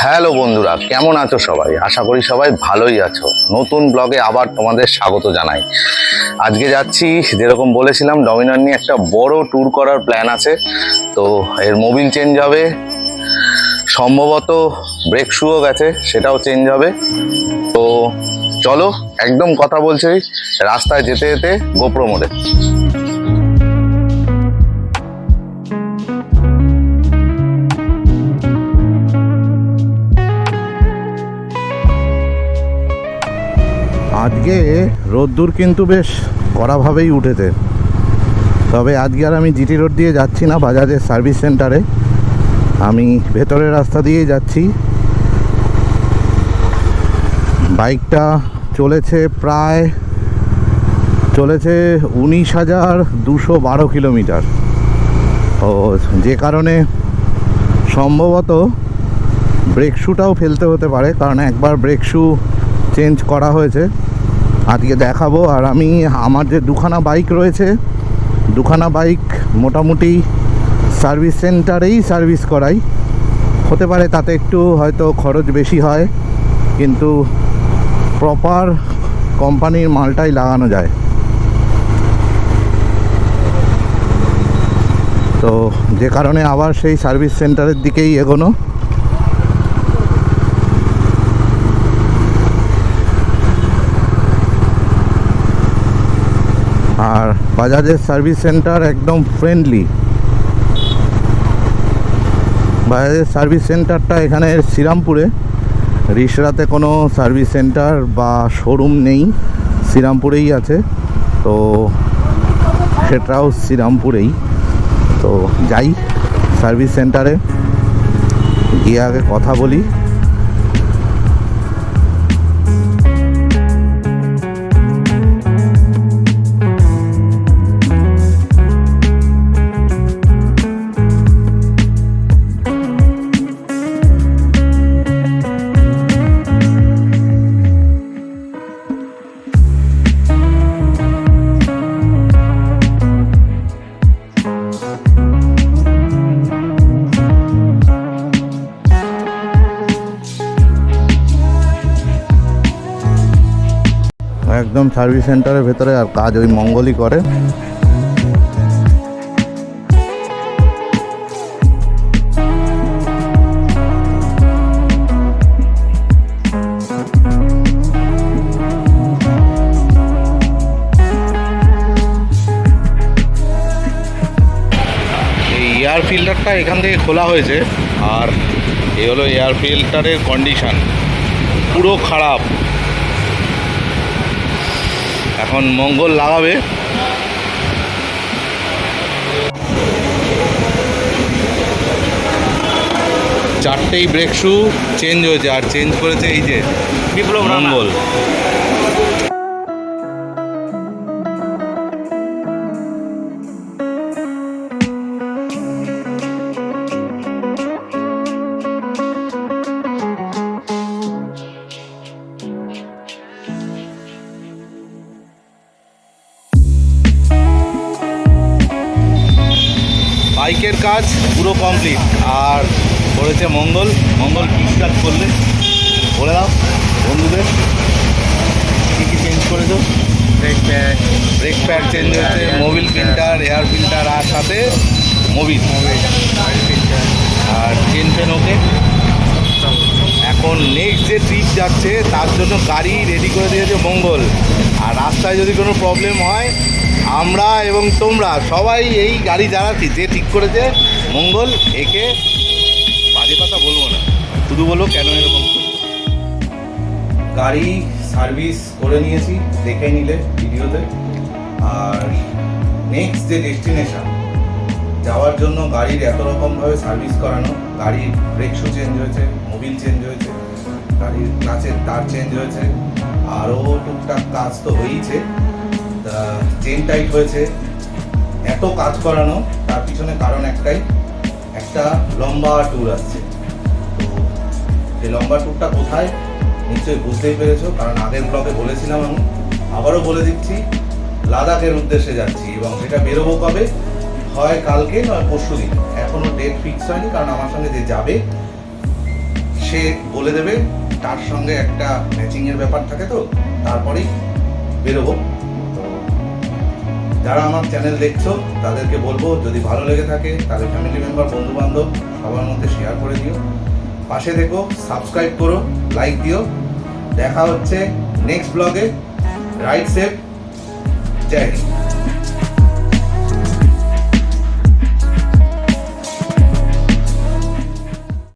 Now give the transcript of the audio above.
Hello বন্ধুরা, কেমন আছো সবাই? আশা করি সবাই ভালোই আছো। নতুন ব্লগে আবার তোমাদের স্বাগত জানাই। আজকে যাচ্ছি, যেরকম বলেছিলাম, ডমিনার নিয়ে একটা বড় ট্যুর করার প্ল্যান আছে। তো এর মোবিল চেঞ্জ হবে, সম্ভবত ব্রেক শুও গেছে, সেটাও চেঞ্জ হবে। তো চলো, একদম কথা বলছি রাস্তায় যেতে যেতে গোপ্রো মোডে। আজকে রোদ্দুর কিন্তু বেশ কড়াভাবেই উঠেছে। তবে আজকে আর আমি জিটি রোড দিয়ে যাচ্ছি না, বাজাজের সার্ভিস সেন্টারে। আমি ভেতরের রাস্তা দিয়েই যাচ্ছি। বাইকটা চলেছে 19,212 কিলোমিটার। ও যে কারণে সম্ভবত ব্রেক শুটাও ফেলতে হতে পারে, কারণ একবার ব্রেক শু চেঞ্জ করা হয়েছে। আজকে দেখাবো। আর আমি আমার যে দুখানা বাইক রয়েছে, দুখানা বাইক মোটামুটি সার্ভিস সেন্টারেই সার্ভিস করাই। হতে পারে তাতে একটু হয়তো খরচ বেশি হয়, কিন্তু প্রপার কোম্পানির মালটাই লাগানো যায়। তো যে কারণে আবার সেই সার্ভিস সেন্টারের দিকেই এগোনো। আর বাজাজের সার্ভিস সেন্টার একদম ফ্রেন্ডলি। বাজাজের সার্ভিস সেন্টারটা এখানে শ্রীরামপুরে। রিসরাতে কোনো সার্ভিস সেন্টার বা শোরুম নেই, শ্রীরামপুরেই আছে। তো সেটাও শ্রীরামপুরেই। তো যাই সার্ভিস সেন্টারে গিয়ে আগে কথা বলি। একদম সার্ভিস সেন্টারের ভেতরে, আর কাজ ওই মঙ্গলই করে। এই এয়ার ফিল্টারটা এখান থেকে খোলা হয়েছে, আর এই হলো এয়ার ফিল্টারের কন্ডিশন, পুরো খারাপ। এখন মঙ্গল লাগাবে। চারটেই ব্রেক শু চেঞ্জ হয়েছে, আর চেঞ্জ করেছে এই যে বিপ্লব মঙ্গল। বাইকের কাজ পুরো কমপ্লিট, আর করেছে মঙ্গল। কী কাজ করলে বলে দাও বন্ধুদের, কী কী চেঞ্জ করেছো? ব্রেক প্যাড চেঞ্জ হয়েছে, মোবিল ফিল্টার, এয়ার ফিল্টার, আর সাথে মোবিল আর চেন ফেন। ওকে, এখন নেক্সট যে ট্রিপ যাচ্ছে তার জন্য গাড়ি রেডি করে দিয়েছে মঙ্গল। আর রাস্তায় যদি কোনো প্রবলেম হয়, আমরা এবং তোমরা সবাই এই গাড়ি চালাচ্ছি, যে ঠিক করেছে মঙ্গল। একে বাজে কথা বলবো না, শুধু বলবো কেন এরকম। গাড়ি সার্ভিস করে নিয়েছি, দেখে নিলে ভিডিওতে। আর নেক্সট যে ডেস্টিনেশন যাওয়ার জন্য গাড়ির এত রকমভাবে সার্ভিস করানো, গাড়ির ব্রেক শু চেঞ্জ হয়েছে, মোবিল চেঞ্জ হয়েছে, গাড়ির ক্লাচের তার চেঞ্জ হয়েছে, আরও টুকটাক কাজ তো হয়েইছে। চেন টাইট হয়েছে, এত কাজ করানো, তার পিছনে কারণ একটাই, একটা লম্বা ট্যুর আসছে। তো এই লম্বা ট্যুরটা কোথায় নিশ্চয়ই বুঝতেই পেরেছো, কারণ আগের ব্লগে বলেছিলাম। আমি আবারও বলে দিচ্ছি, লাদাখের উদ্দেশ্যে যাচ্ছি, এবং সেটা বেরোবো কবে, হয় কালকে নয় পরশু দিন। এখনও ডেট ফিক্স হয়নি, কারণ আমার সঙ্গে যে যাবে সে বলে দেবে, তার সঙ্গে একটা ম্যাচিংয়ের ব্যাপার থাকে, তো তারপরেই বেরোবো। তো যারা আমার চ্যানেল দেখছো তাদেরকে বলবো, যদি ভালো লেগে থাকে তাহলে ফ্যামিলি মেম্বার, বন্ধু বান্ধব সবার মধ্যে শেয়ার করে দিও, পাশে দেখো, সাবস্ক্রাইব করো, লাইক দিও। দেখা হচ্ছে নেক্সট ব্লগে। রাইড সেফ, জয় হিন্দ।